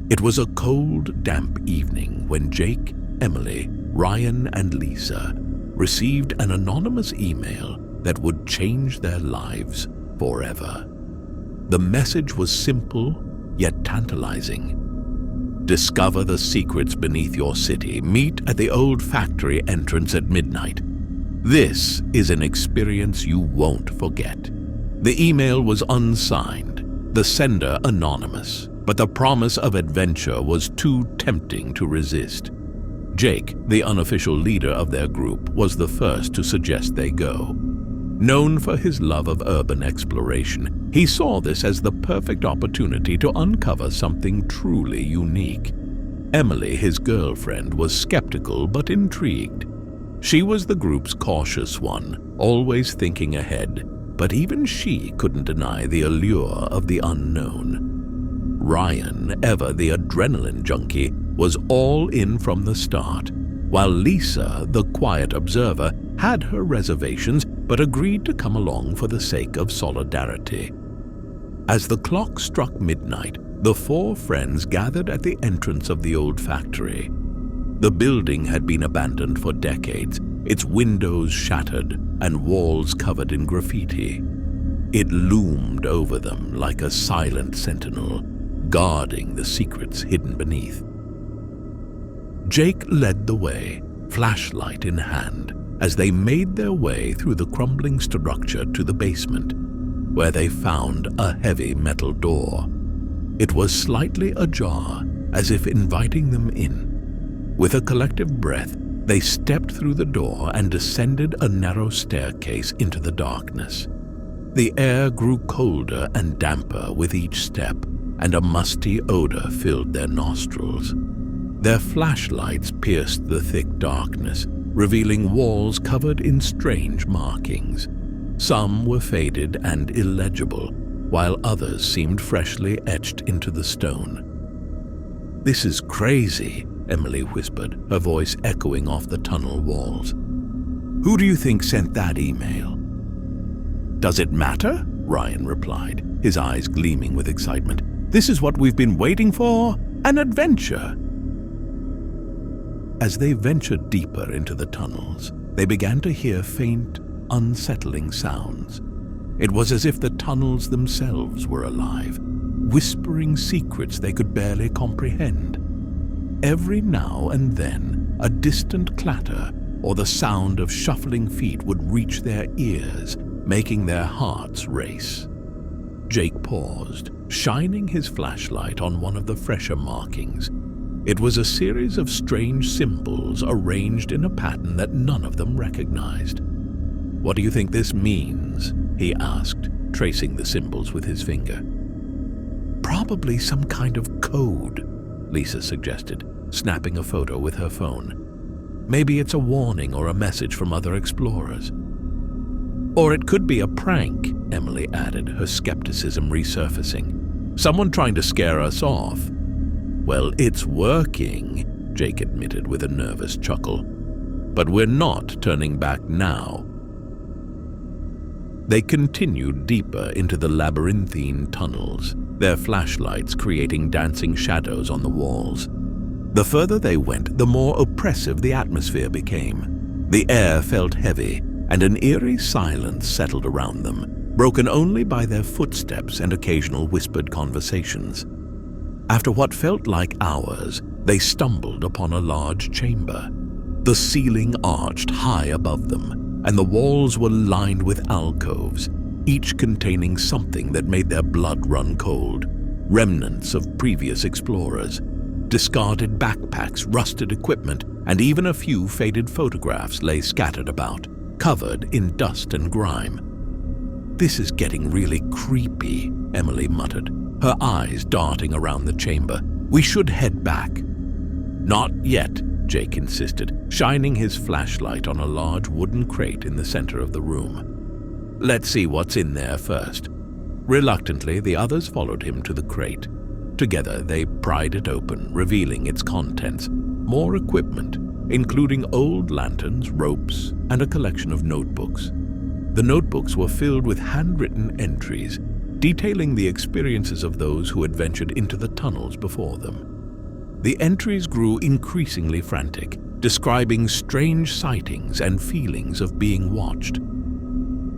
It was a cold, damp evening when Jake, Emily, Ryan, and Lisa received an anonymous email that would change their lives forever. The message was simple, yet tantalizing. Discover the secrets beneath your city. Meet at the old factory entrance at midnight. This is an experience you won't forget. The email was unsigned, the sender anonymous, but the promise of adventure was too tempting to resist. Jake, the unofficial leader of their group, was the first to suggest they go. Known for his love of urban exploration, he saw this as the perfect opportunity to uncover something truly unique. Emily, his girlfriend, was skeptical but intrigued. She was the group's cautious one, always thinking ahead, but even she couldn't deny the allure of the unknown. Ryan, ever the adrenaline junkie, was all in from the start, while Lisa, the quiet observer, had her reservations but agreed to come along for the sake of solidarity. As the clock struck midnight, the four friends gathered at the entrance of the old factory. The building had been abandoned for decades, its windows shattered and walls covered in graffiti. It loomed over them like a silent sentinel, guarding the secrets hidden beneath. Jake led the way, flashlight in hand, as they made their way through the crumbling structure to the basement, where they found a heavy metal door. It was slightly ajar, as if inviting them in. With a collective breath, they stepped through the door and descended a narrow staircase into the darkness. The air grew colder and damper with each step, and a musty odor filled their nostrils. Their flashlights pierced the thick darkness, revealing walls covered in strange markings. Some were faded and illegible, while others seemed freshly etched into the stone. "This is crazy," Emily whispered, her voice echoing off the tunnel walls. "Who do you think sent that email?" "Does it matter?" Ryan replied, his eyes gleaming with excitement. "This is what we've been waiting for, an adventure." As they ventured deeper into the tunnels, they began to hear faint, unsettling sounds. It was as if the tunnels themselves were alive, whispering secrets they could barely comprehend. Every now and then, a distant clatter or the sound of shuffling feet would reach their ears, making their hearts race. Jake paused, shining his flashlight on one of the fresher markings. It was a series of strange symbols arranged in a pattern that none of them recognized. "What do you think this means?" he asked, tracing the symbols with his finger. "Probably some kind of code," Lisa suggested, snapping a photo with her phone. "Maybe it's a warning or a message from other explorers." "Or it could be a prank," Emily added, her skepticism resurfacing. "Someone trying to scare us off." "Well, it's working," Jake admitted with a nervous chuckle. "But we're not turning back now." They continued deeper into the labyrinthine tunnels, their flashlights creating dancing shadows on the walls. The further they went, the more oppressive the atmosphere became. The air felt heavy, and an eerie silence settled around them, broken only by their footsteps and occasional whispered conversations. After what felt like hours, they stumbled upon a large chamber. The ceiling arched high above them, and the walls were lined with alcoves, each containing something that made their blood run cold. Remnants of previous explorers, discarded backpacks, rusted equipment, and even a few faded photographs lay scattered about, covered in dust and grime. "This is getting really creepy," Emily muttered, her eyes darting around the chamber. "We should head back." "Not yet," Jake insisted, shining his flashlight on a large wooden crate in the center of the room. "Let's see what's in there first." Reluctantly, the others followed him to the crate. Together, they pried it open, revealing its contents. More equipment, including old lanterns, ropes, and a collection of notebooks. The notebooks were filled with handwritten entries, detailing the experiences of those who had ventured into the tunnels before them. The entries grew increasingly frantic, describing strange sightings and feelings of being watched.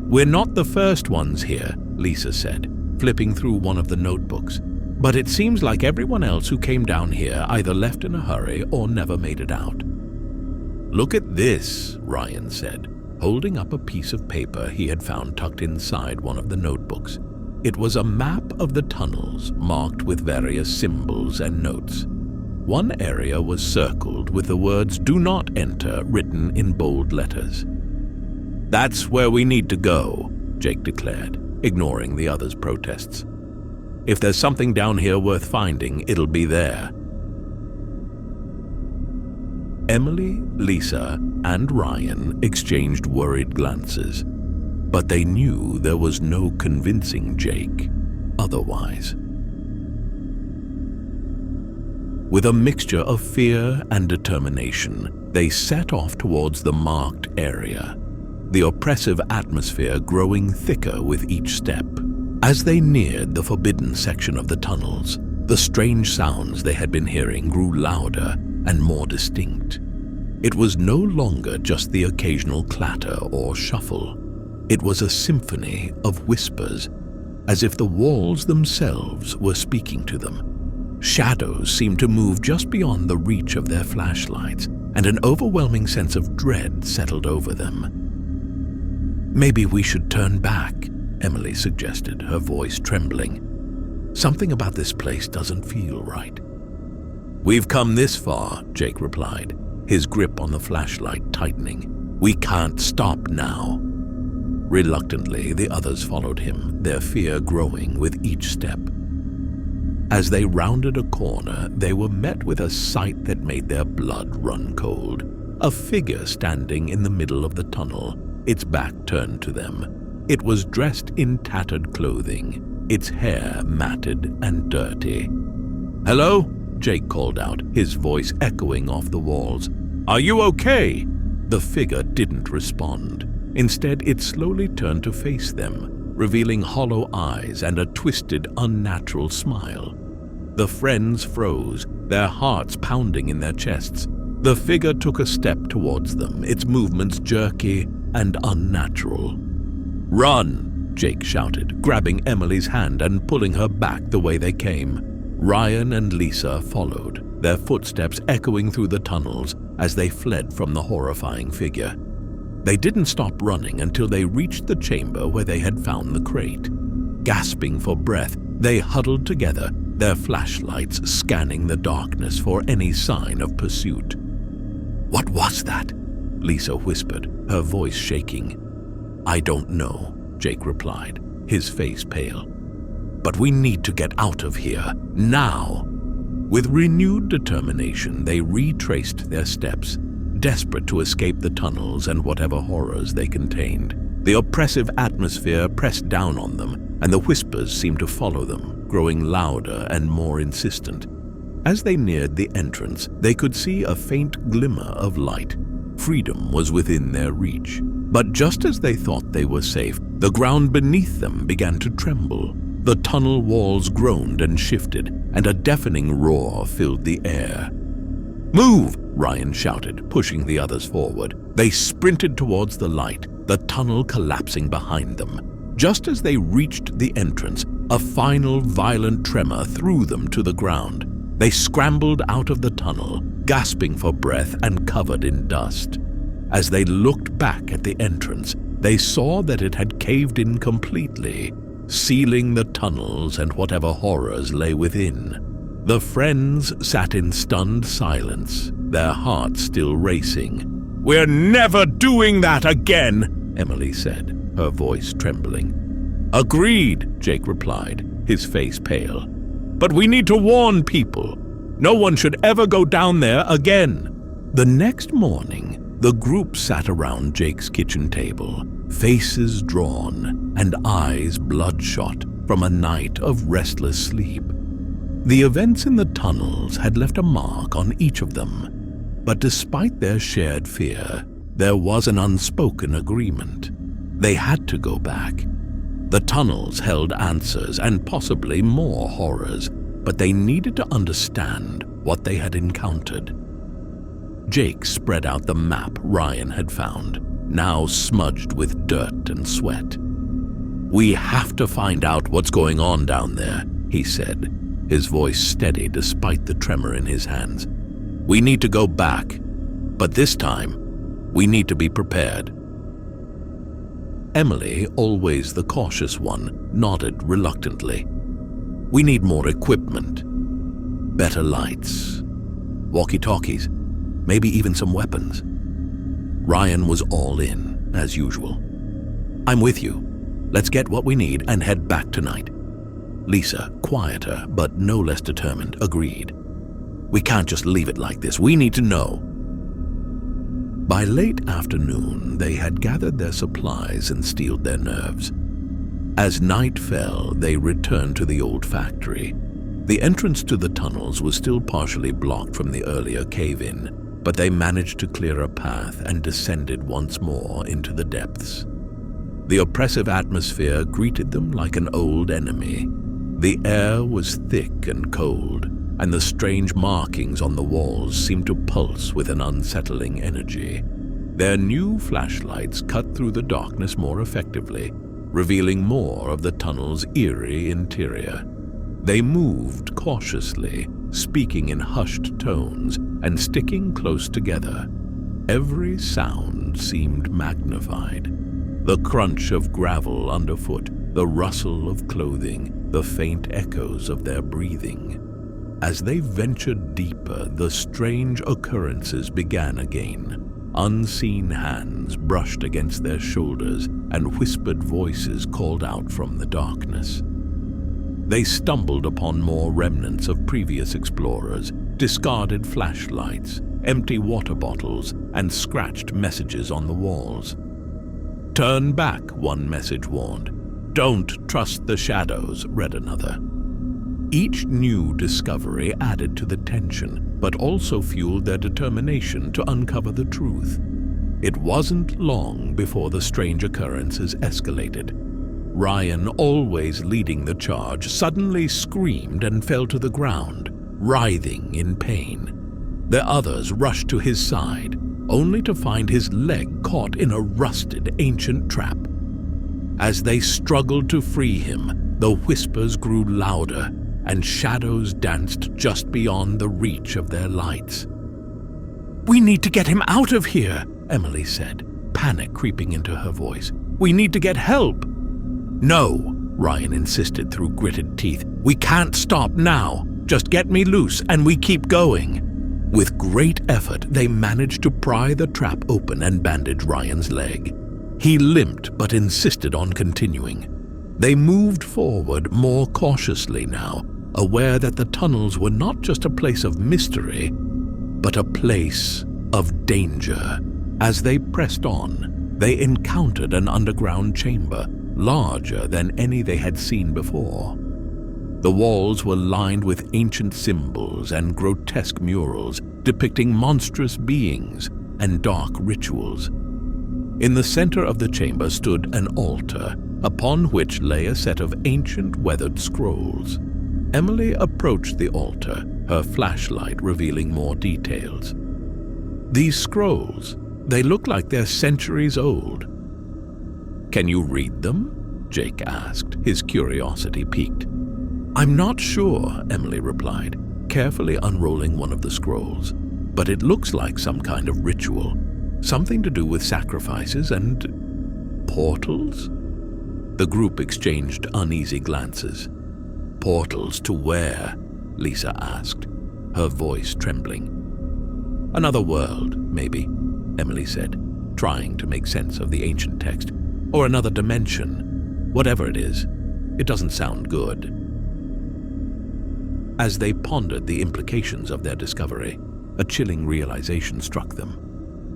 "We're not the first ones here," Lisa said, flipping through one of the notebooks. "But it seems like everyone else who came down here either left in a hurry or never made it out." "Look at this," Ryan said, holding up a piece of paper he had found tucked inside one of the notebooks. It was a map of the tunnels marked with various symbols and notes. One area was circled with the words "Do not enter" written in bold letters. "That's where we need to go," Jake declared, ignoring the others' protests. "If there's something down here worth finding, it'll be there." Emily, Lisa, and Ryan exchanged worried glances, but they knew there was no convincing Jake otherwise. With a mixture of fear and determination, they set off towards the marked area, the oppressive atmosphere growing thicker with each step. As they neared the forbidden section of the tunnels, the strange sounds they had been hearing grew louder and more distinct. It was no longer just the occasional clatter or shuffle. It was a symphony of whispers, as if the walls themselves were speaking to them. Shadows seemed to move just beyond the reach of their flashlights, and an overwhelming sense of dread settled over them. "Maybe we should turn back," Emily suggested, her voice trembling. "Something about this place doesn't feel right." "We've come this far," Jake replied, his grip on the flashlight tightening. "We can't stop now." Reluctantly, the others followed him, their fear growing with each step. As they rounded a corner, they were met with a sight that made their blood run cold. A figure standing in the middle of the tunnel, its back turned to them. It was dressed in tattered clothing, its hair matted and dirty. "Hello?" Jake called out, his voice echoing off the walls. "Are you okay?" The figure didn't respond. Instead, it slowly turned to face them, revealing hollow eyes and a twisted, unnatural smile. The friends froze, their hearts pounding in their chests. The figure took a step towards them, its movements jerky and unnatural. "Run!" Jake shouted, grabbing Emily's hand and pulling her back the way they came. Ryan and Lisa followed, their footsteps echoing through the tunnels as they fled from the horrifying figure. They didn't stop running until they reached the chamber where they had found the crate. Gasping for breath, they huddled together, their flashlights scanning the darkness for any sign of pursuit. "What was that?" Lisa whispered, her voice shaking. "I don't know," Jake replied, his face pale. "But we need to get out of here, now." With renewed determination, they retraced their steps, desperate to escape the tunnels and whatever horrors they contained. The oppressive atmosphere pressed down on them, and the whispers seemed to follow them, growing louder and more insistent. As they neared the entrance, they could see a faint glimmer of light. Freedom was within their reach. But just as they thought they were safe, the ground beneath them began to tremble. The tunnel walls groaned and shifted, and a deafening roar filled the air. "Move!" Ryan shouted, pushing the others forward. They sprinted towards the light, the tunnel collapsing behind them. Just as they reached the entrance, a final violent tremor threw them to the ground. They scrambled out of the tunnel, gasping for breath and covered in dust. As they looked back at the entrance, they saw that it had caved in completely, sealing the tunnels and whatever horrors lay within. The friends sat in stunned silence, their hearts still racing. "We're never doing that again," Emily said, her voice trembling. "Agreed," Jake replied, his face pale. "But we need to warn people. No one should ever go down there again." The next morning, the group sat around Jake's kitchen table, faces drawn and eyes bloodshot from a night of restless sleep. The events in the tunnels had left a mark on each of them, but despite their shared fear, there was an unspoken agreement. They had to go back. The tunnels held answers and possibly more horrors, but they needed to understand what they had encountered. Jake spread out the map Ryan had found, now smudged with dirt and sweat. "We have to find out what's going on down there," he said, his voice steady despite the tremor in his hands. "We need to go back, but this time, we need to be prepared." Emily, always the cautious one, nodded reluctantly. "We need more equipment. Better lights. Walkie-talkies. Maybe even some weapons." Ryan was all in, as usual. "I'm with you. Let's get what we need and head back tonight." Lisa, quieter but no less determined, agreed. "We can't just leave it like this. We need to know." By late afternoon, they had gathered their supplies and steeled their nerves. As night fell, they returned to the old factory. The entrance to the tunnels was still partially blocked from the earlier cave-in, but they managed to clear a path and descended once more into the depths. The oppressive atmosphere greeted them like an old enemy. The air was thick and cold, and the strange markings on the walls seemed to pulse with an unsettling energy. Their new flashlights cut through the darkness more effectively, revealing more of the tunnel's eerie interior. They moved cautiously, speaking in hushed tones and sticking close together. Every sound seemed magnified. The crunch of gravel underfoot, the rustle of clothing, the faint echoes of their breathing. As they ventured deeper, the strange occurrences began again. Unseen hands brushed against their shoulders, and whispered voices called out from the darkness. They stumbled upon more remnants of previous explorers, discarded flashlights, empty water bottles, and scratched messages on the walls. "Turn back," one message warned. "Don't trust the shadows," read another. Each new discovery added to the tension, but also fueled their determination to uncover the truth. It wasn't long before the strange occurrences escalated. Ryan, always leading the charge, suddenly screamed and fell to the ground, writhing in pain. The others rushed to his side, only to find his leg caught in a rusted ancient trap. As they struggled to free him, the whispers grew louder, and shadows danced just beyond the reach of their lights. "We need to get him out of here," Emily said, panic creeping into her voice. "We need to get help." "No," Ryan insisted through gritted teeth. "We can't stop now. Just get me loose and we keep going." With great effort, they managed to pry the trap open and bandage Ryan's leg. He limped but insisted on continuing. They moved forward more cautiously now, aware that the tunnels were not just a place of mystery, but a place of danger. As they pressed on, they encountered an underground chamber, larger than any they had seen before. The walls were lined with ancient symbols and grotesque murals depicting monstrous beings and dark rituals. In the center of the chamber stood an altar, upon which lay a set of ancient weathered scrolls. Emily approached the altar, her flashlight revealing more details. These scrolls, they look like they're centuries old. "Can you read them?" Jake asked, his curiosity piqued. "I'm not sure," Emily replied, carefully unrolling one of the scrolls. "But it looks like some kind of ritual, something to do with sacrifices and portals?" The group exchanged uneasy glances. "Portals to where?" Lisa asked, her voice trembling. "Another world, maybe," Emily said, trying to make sense of the ancient text. "Or another dimension. Whatever it is, it doesn't sound good." As they pondered the implications of their discovery, a chilling realization struck them.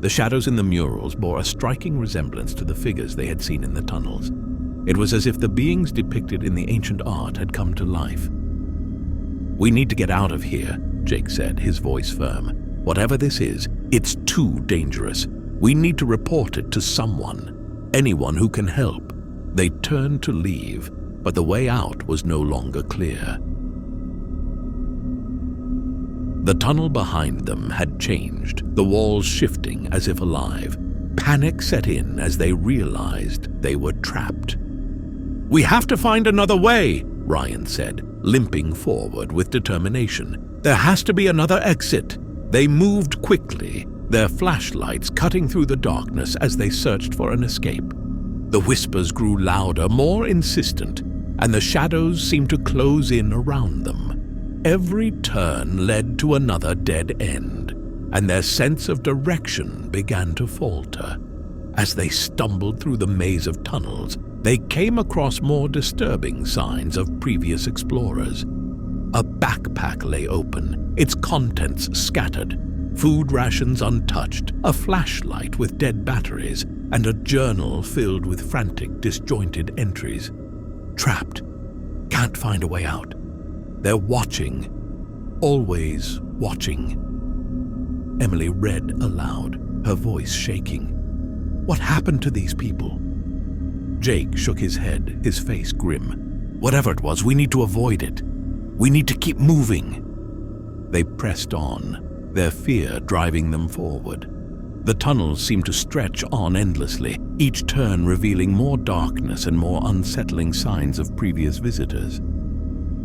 The shadows in the murals bore a striking resemblance to the figures they had seen in the tunnels. It was as if the beings depicted in the ancient art had come to life. "We need to get out of here," Jake said, his voice firm. "Whatever this is, it's too dangerous. We need to report it to someone, anyone who can help." They turned to leave, but the way out was no longer clear. The tunnel behind them had changed, the walls shifting as if alive. Panic set in as they realized they were trapped. "We have to find another way," Ryan said, limping forward with determination. "There has to be another exit." They moved quickly, their flashlights cutting through the darkness as they searched for an escape. The whispers grew louder, more insistent, and the shadows seemed to close in around them. Every turn led to another dead end, and their sense of direction began to falter. As they stumbled through the maze of tunnels, they came across more disturbing signs of previous explorers. A backpack lay open, its contents scattered, food rations untouched, a flashlight with dead batteries, and a journal filled with frantic, disjointed entries. Trapped. Can't find a way out. They're watching. Always watching. Emily read aloud, her voice shaking. What happened to these people? Jake shook his head, his face grim. Whatever it was, we need to avoid it. We need to keep moving. They pressed on, their fear driving them forward. The tunnels seemed to stretch on endlessly, each turn revealing more darkness and more unsettling signs of previous visitors.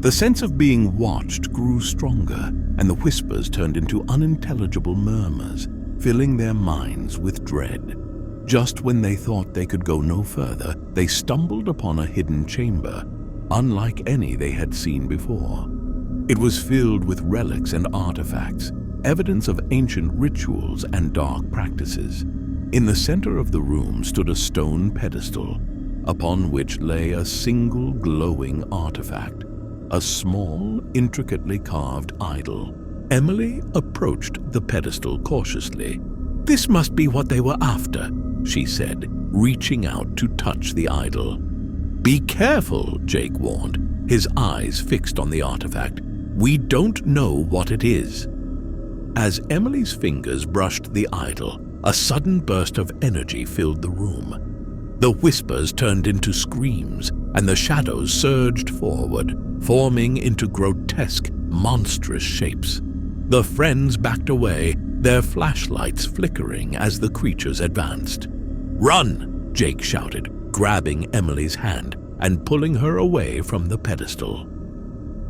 The sense of being watched grew stronger, and the whispers turned into unintelligible murmurs, filling their minds with dread. Just when they thought they could go no further, they stumbled upon a hidden chamber, unlike any they had seen before. It was filled with relics and artifacts, evidence of ancient rituals and dark practices. In the center of the room stood a stone pedestal, upon which lay a single glowing artifact, a small, intricately carved idol. Emily approached the pedestal cautiously. "This must be what they were after," she said, reaching out to touch the idol. "Be careful," Jake warned, his eyes fixed on the artifact. "We don't know what it is." As Emily's fingers brushed the idol, a sudden burst of energy filled the room. The whispers turned into screams, and the shadows surged forward, forming into grotesque, monstrous shapes. The friends backed away, their flashlights flickering as the creatures advanced. "Run!" Jake shouted, grabbing Emily's hand and pulling her away from the pedestal.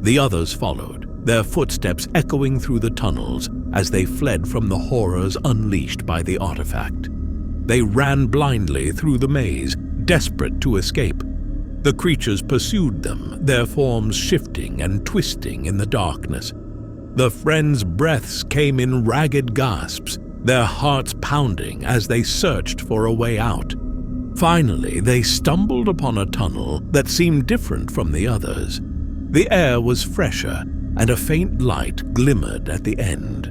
The others followed, their footsteps echoing through the tunnels as they fled from the horrors unleashed by the artifact. They ran blindly through the maze, desperate to escape. The creatures pursued them, their forms shifting and twisting in the darkness. The friends' breaths came in ragged gasps, their hearts pounding as they searched for a way out. Finally, they stumbled upon a tunnel that seemed different from the others. The air was fresher, and a faint light glimmered at the end.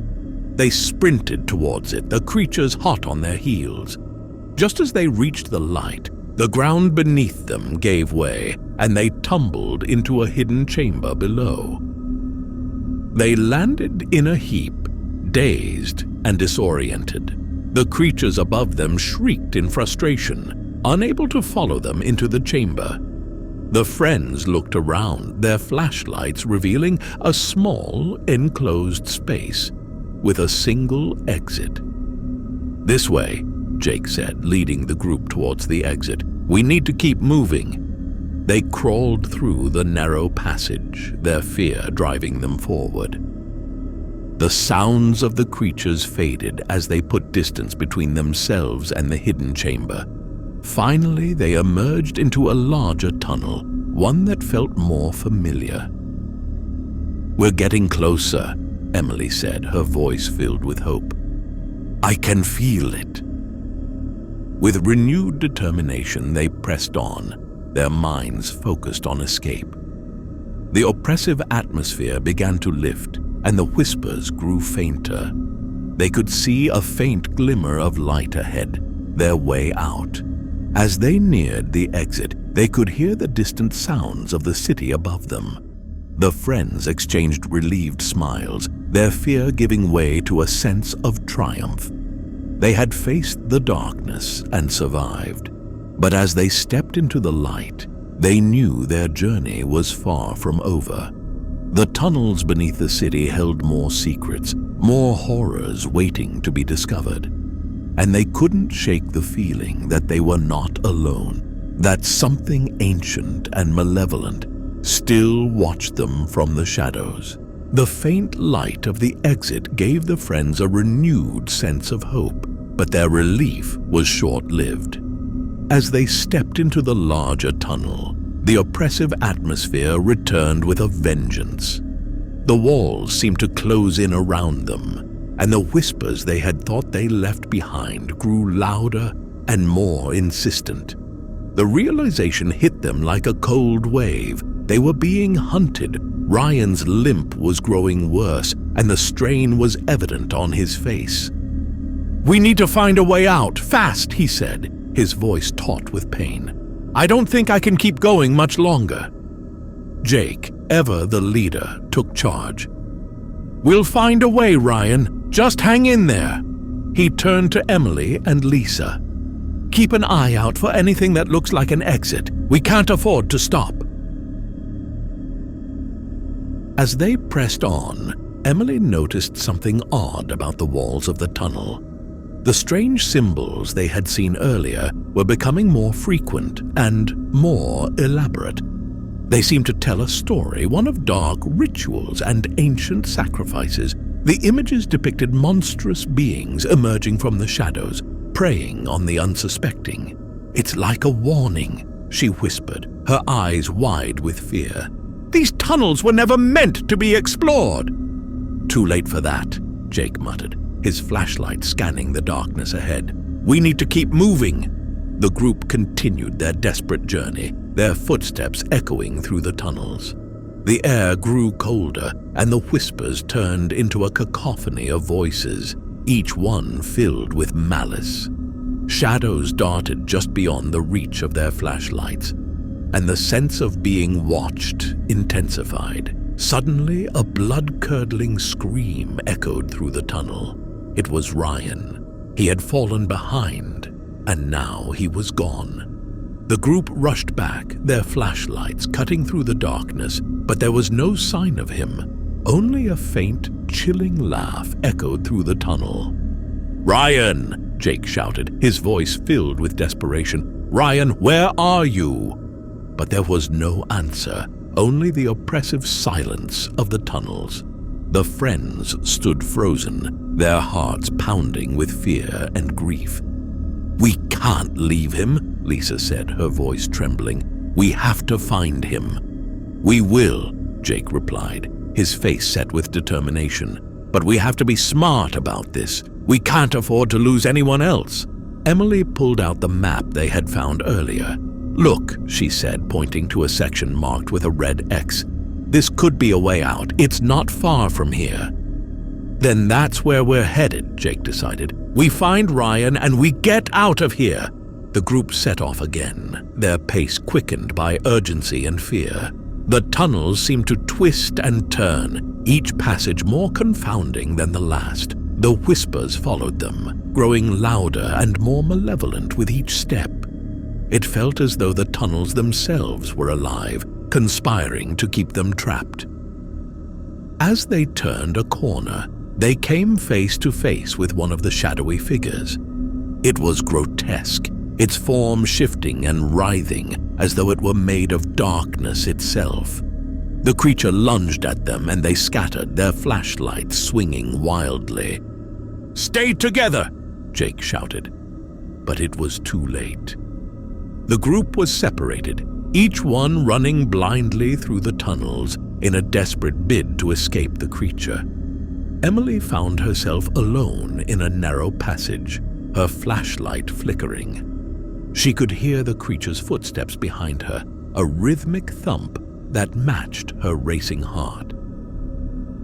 They sprinted towards it, the creatures hot on their heels. Just as they reached the light, the ground beneath them gave way, and they tumbled into a hidden chamber below. They landed in a heap, dazed and disoriented. The creatures above them shrieked in frustration, unable to follow them into the chamber. The friends looked around, their flashlights revealing a small, enclosed space with a single exit. "This way," Jake said, leading the group towards the exit. "We need to keep moving." They crawled through the narrow passage, their fear driving them forward. The sounds of the creatures faded as they put distance between themselves and the hidden chamber. Finally, they emerged into a larger tunnel, one that felt more familiar. "We're getting closer," Emily said, her voice filled with hope. "I can feel it." With renewed determination, they pressed on, their minds focused on escape. The oppressive atmosphere began to lift, and the whispers grew fainter. They could see a faint glimmer of light ahead, their way out. As they neared the exit, they could hear the distant sounds of the city above them. The friends exchanged relieved smiles, their fear giving way to a sense of triumph. They had faced the darkness and survived, but as they stepped into the light, they knew their journey was far from over. The tunnels beneath the city held more secrets, more horrors waiting to be discovered. And they couldn't shake the feeling that they were not alone, that something ancient and malevolent still watched them from the shadows. The faint light of the exit gave the friends a renewed sense of hope, but their relief was short-lived. As they stepped into the larger tunnel, the oppressive atmosphere returned with a vengeance. The walls seemed to close in around them, and the whispers they had thought they left behind grew louder and more insistent. The realization hit them like a cold wave. They were being hunted. Ryan's limp was growing worse, and the strain was evident on his face. "We need to find a way out, fast," he said, his voice taut with pain. "I don't think I can keep going much longer." Jake, ever the leader, took charge. "We'll find a way, Ryan. Just hang in there." He turned to Emily and Lisa. "Keep an eye out for anything that looks like an exit. We can't afford to stop." As they pressed on, Emily noticed something odd about the walls of the tunnel. The strange symbols they had seen earlier were becoming more frequent and more elaborate. They seemed to tell a story, one of dark rituals and ancient sacrifices. The images depicted monstrous beings emerging from the shadows, preying on the unsuspecting. "It's like a warning," she whispered, her eyes wide with fear. "These tunnels were never meant to be explored." "Too late for that," Jake muttered, his flashlight scanning the darkness ahead. "We need to keep moving." The group continued their desperate journey, their footsteps echoing through the tunnels. The air grew colder, and the whispers turned into a cacophony of voices, each one filled with malice. Shadows darted just beyond the reach of their flashlights, and the sense of being watched intensified. Suddenly, a blood-curdling scream echoed through the tunnel. It was Ryan. He had fallen behind, and now he was gone. The group rushed back, their flashlights cutting through the darkness, but there was no sign of him. Only a faint, chilling laugh echoed through the tunnel. "Ryan!" Jake shouted, his voice filled with desperation. "Ryan, where are you?" But there was no answer, only the oppressive silence of the tunnels. The friends stood frozen, their hearts pounding with fear and grief. "We can't leave him," Lisa said, her voice trembling. "We have to find him." "We will," Jake replied, his face set with determination. "But we have to be smart about this. We can't afford to lose anyone else." Emily pulled out the map they had found earlier. "Look," she said, pointing to a section marked with a red X. "This could be a way out. It's not far from here." "Then that's where we're headed," Jake decided. "We find Ryan and we get out of here." The group set off again, their pace quickened by urgency and fear. The tunnels seemed to twist and turn, each passage more confounding than the last. The whispers followed them, growing louder and more malevolent with each step. It felt as though the tunnels themselves were alive, conspiring to keep them trapped. As they turned a corner, they came face to face with one of the shadowy figures. It was grotesque, its form shifting and writhing as though it were made of darkness itself. The creature lunged at them and they scattered, their flashlights swinging wildly. "Stay together!" Jake shouted. But it was too late. The group was separated, each one running blindly through the tunnels in a desperate bid to escape the creature. Emily found herself alone in a narrow passage, her flashlight flickering. She could hear the creature's footsteps behind her, a rhythmic thump that matched her racing heart.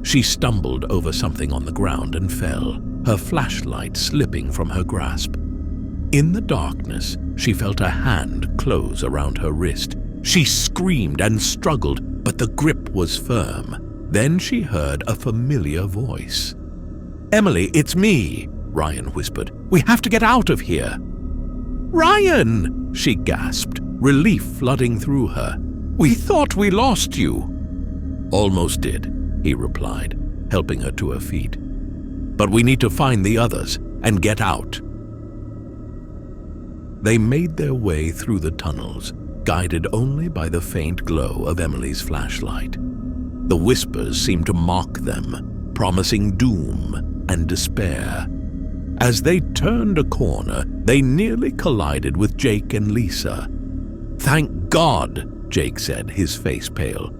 She stumbled over something on the ground and fell, her flashlight slipping from her grasp. In the darkness, she felt a hand close around her wrist. She screamed and struggled, but the grip was firm. Then she heard a familiar voice. "Emily, it's me," Ryan whispered. "We have to get out of here." "Ryan!" she gasped, relief flooding through her. "We thought we lost you." "Almost did," he replied, helping her to her feet. "But we need to find the others and get out." They made their way through the tunnels, guided only by the faint glow of Emily's flashlight. The whispers seemed to mock them, promising doom and despair. As they turned a corner, they nearly collided with Jake and Lisa. "Thank God," Jake said, his face pale.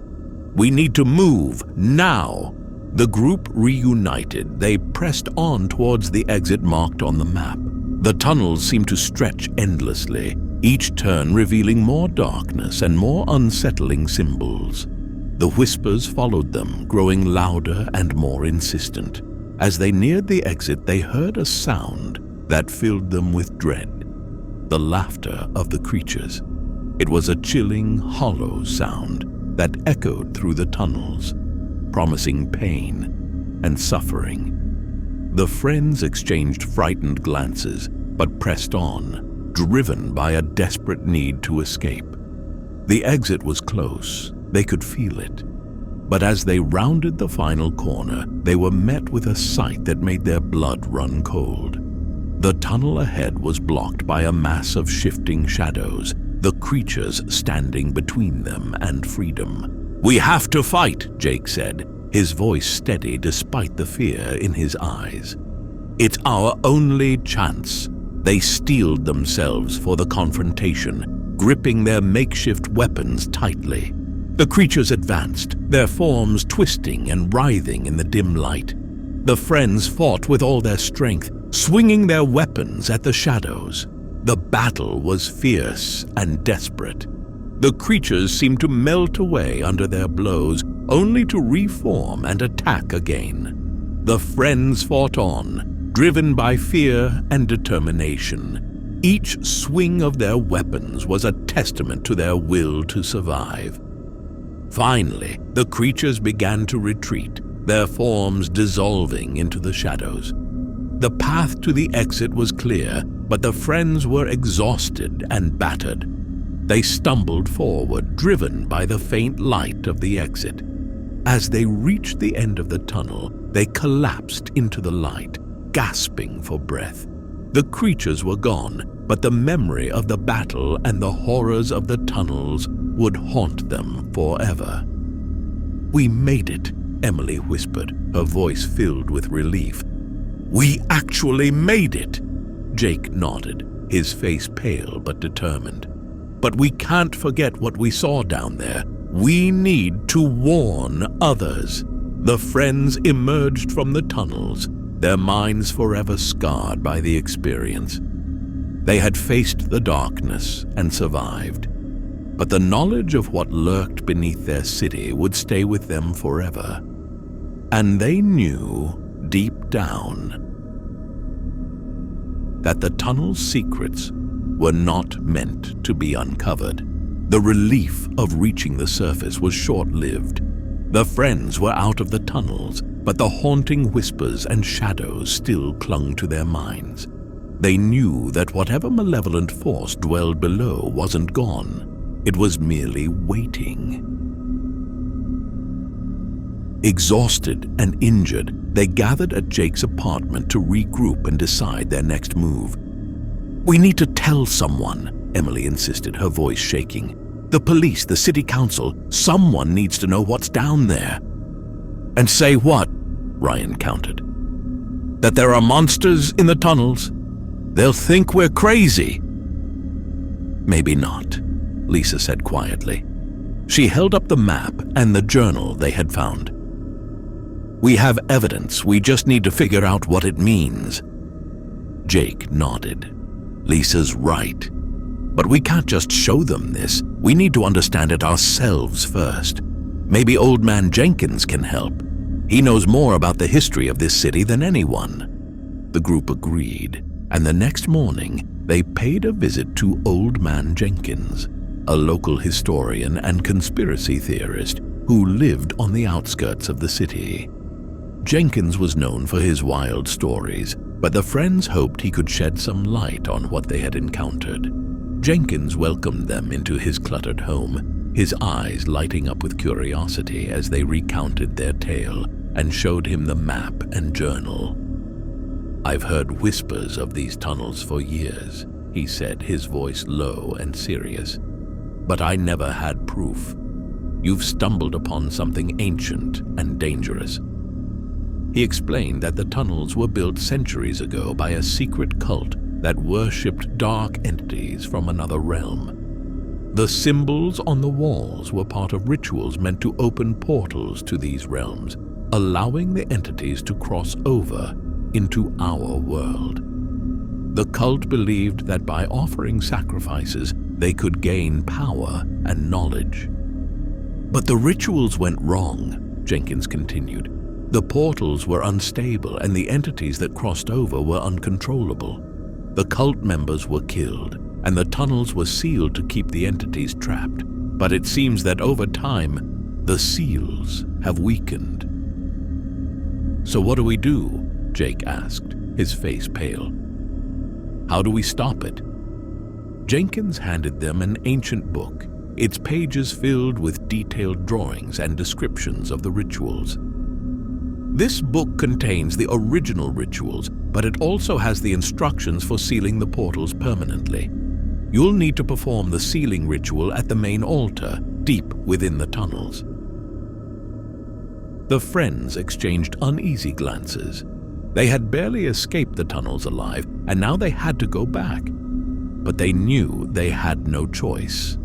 "We need to move, now." The group reunited. They pressed on towards the exit marked on the map. The tunnels seemed to stretch endlessly, each turn revealing more darkness and more unsettling symbols. The whispers followed them, growing louder and more insistent. As they neared the exit, they heard a sound that filled them with dread. The laughter of the creatures. It was a chilling, hollow sound that echoed through the tunnels, promising pain and suffering. The friends exchanged frightened glances, but pressed on, driven by a desperate need to escape. The exit was close. They could feel it. But as they rounded the final corner, they were met with a sight that made their blood run cold. The tunnel ahead was blocked by a mass of shifting shadows, the creatures standing between them and freedom. "We have to fight," Jake said, his voice steady despite the fear in his eyes. "It's our only chance." They steeled themselves for the confrontation, gripping their makeshift weapons tightly. The creatures advanced, their forms twisting and writhing in the dim light. The friends fought with all their strength, swinging their weapons at the shadows. The battle was fierce and desperate. The creatures seemed to melt away under their blows, only to reform and attack again. The friends fought on, driven by fear and determination. Each swing of their weapons was a testament to their will to survive. Finally, the creatures began to retreat, their forms dissolving into the shadows. The path to the exit was clear, but the friends were exhausted and battered. They stumbled forward, driven by the faint light of the exit. As they reached the end of the tunnel, they collapsed into the light, gasping for breath. The creatures were gone, but the memory of the battle and the horrors of the tunnels would haunt them forever. "We made it," Emily whispered, her voice filled with relief. "We actually made it!" Jake nodded, his face pale but determined. "But we can't forget what we saw down there. We need to warn others." The friends emerged from the tunnels, their minds forever scarred by the experience. They had faced the darkness and survived, but the knowledge of what lurked beneath their city would stay with them forever. And they knew, deep down, that the tunnel's secrets were not meant to be uncovered. The relief of reaching the surface was short-lived. The friends were out of the tunnels, but the haunting whispers and shadows still clung to their minds. They knew that whatever malevolent force dwelled below wasn't gone. It was merely waiting. Exhausted and injured, they gathered at Jake's apartment to regroup and decide their next move. "We need to tell someone," Emily insisted, her voice shaking. "The police, the city council, someone needs to know what's down there." "And say what?" Ryan countered. "That there are monsters in the tunnels? They'll think we're crazy." "Maybe not," Lisa said quietly. She held up the map and the journal they had found. "We have evidence, we just need to figure out what it means." Jake nodded. "Lisa's right. But we can't just show them this. We need to understand it ourselves first. Maybe Old Man Jenkins can help. He knows more about the history of this city than anyone." The group agreed, and the next morning they paid a visit to Old Man Jenkins, a local historian and conspiracy theorist who lived on the outskirts of the city. Jenkins was known for his wild stories, but the friends hoped he could shed some light on what they had encountered. Jenkins welcomed them into his cluttered home, his eyes lighting up with curiosity as they recounted their tale and showed him the map and journal. "I've heard whispers of these tunnels for years," he said, his voice low and serious. "But I never had proof. You've stumbled upon something ancient and dangerous." He explained that the tunnels were built centuries ago by a secret cult that worshipped dark entities from another realm. The symbols on the walls were part of rituals meant to open portals to these realms, allowing the entities to cross over into our world. The cult believed that by offering sacrifices, they could gain power and knowledge. "But the rituals went wrong," Jenkins continued. "The portals were unstable and the entities that crossed over were uncontrollable. The cult members were killed, and the tunnels were sealed to keep the entities trapped. But it seems that over time, the seals have weakened." "So what do we do?" Jake asked, his face pale. "How do we stop it?" Jenkins handed them an ancient book, its pages filled with detailed drawings and descriptions of the rituals. "This book contains the original rituals, but it also has the instructions for sealing the portals permanently. You'll need to perform the sealing ritual at the main altar, deep within the tunnels." The friends exchanged uneasy glances. They had barely escaped the tunnels alive, and now they had to go back. But they knew they had no choice.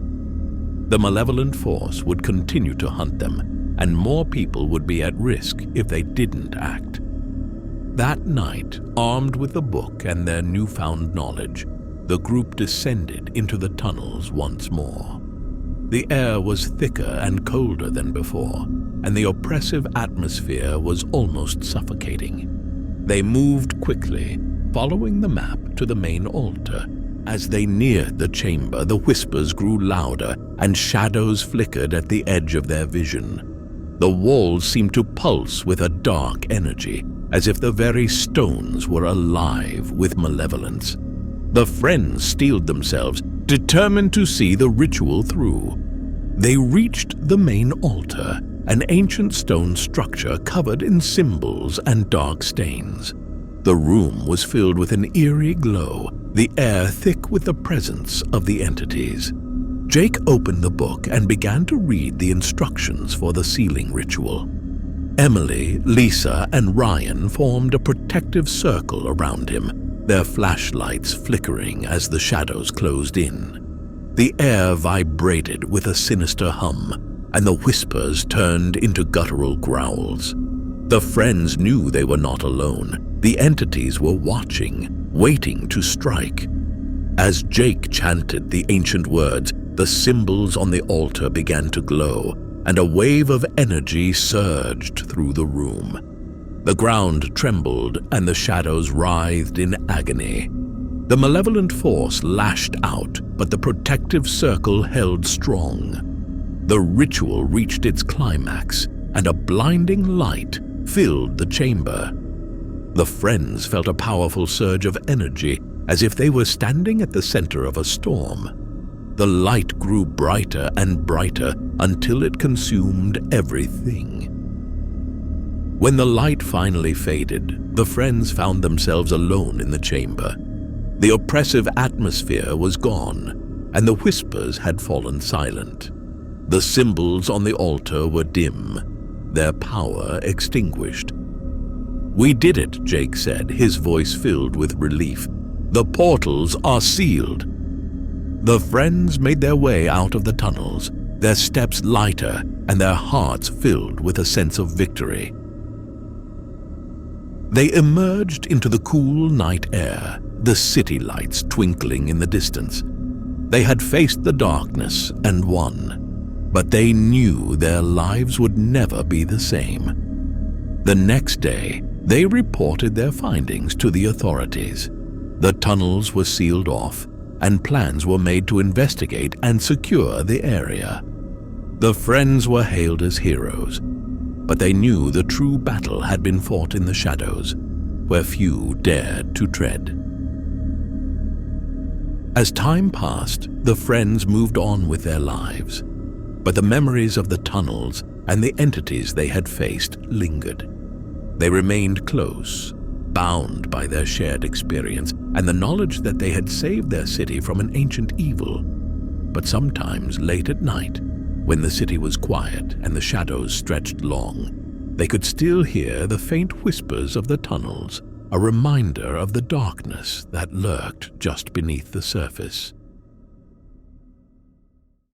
The malevolent force would continue to hunt them, and more people would be at risk if they didn't act. That night, armed with the book and their newfound knowledge, the group descended into the tunnels once more. The air was thicker and colder than before, and the oppressive atmosphere was almost suffocating. They moved quickly, following the map to the main altar. As they neared the chamber, the whispers grew louder and shadows flickered at the edge of their vision. The walls seemed to pulse with a dark energy, as if the very stones were alive with malevolence. The friends steeled themselves, determined to see the ritual through. They reached the main altar, an ancient stone structure covered in symbols and dark stains. The room was filled with an eerie glow, the air thick with the presence of the entities. Jake opened the book and began to read the instructions for the sealing ritual. Emily, Lisa, and Ryan formed a protective circle around him, their flashlights flickering as the shadows closed in. The air vibrated with a sinister hum, and the whispers turned into guttural growls. The friends knew they were not alone. The entities were watching, waiting to strike. As Jake chanted the ancient words, the symbols on the altar began to glow, and a wave of energy surged through the room. The ground trembled, and the shadows writhed in agony. The malevolent force lashed out, but the protective circle held strong. The ritual reached its climax, and a blinding light filled the chamber. The friends felt a powerful surge of energy, as if they were standing at the center of a storm. The light grew brighter and brighter until it consumed everything. When the light finally faded, the friends found themselves alone in the chamber. The oppressive atmosphere was gone, and the whispers had fallen silent. The symbols on the altar were dim, their power extinguished. "We did it," Jake said, his voice filled with relief. "The portals are sealed." The friends made their way out of the tunnels, their steps lighter and their hearts filled with a sense of victory. They emerged into the cool night air, the city lights twinkling in the distance. They had faced the darkness and won, but they knew their lives would never be the same. The next day, they reported their findings to the authorities. The tunnels were sealed off, and plans were made to investigate and secure the area. The friends were hailed as heroes, but they knew the true battle had been fought in the shadows, where few dared to tread. As time passed, the friends moved on with their lives. but the memories of the tunnels and the entities they had faced lingered. They remained close, bound by their shared experience and the knowledge that they had saved their city from an ancient evil. But sometimes late at night, when the city was quiet and the shadows stretched long, they could still hear the faint whispers of the tunnels, a reminder of the darkness that lurked just beneath the surface.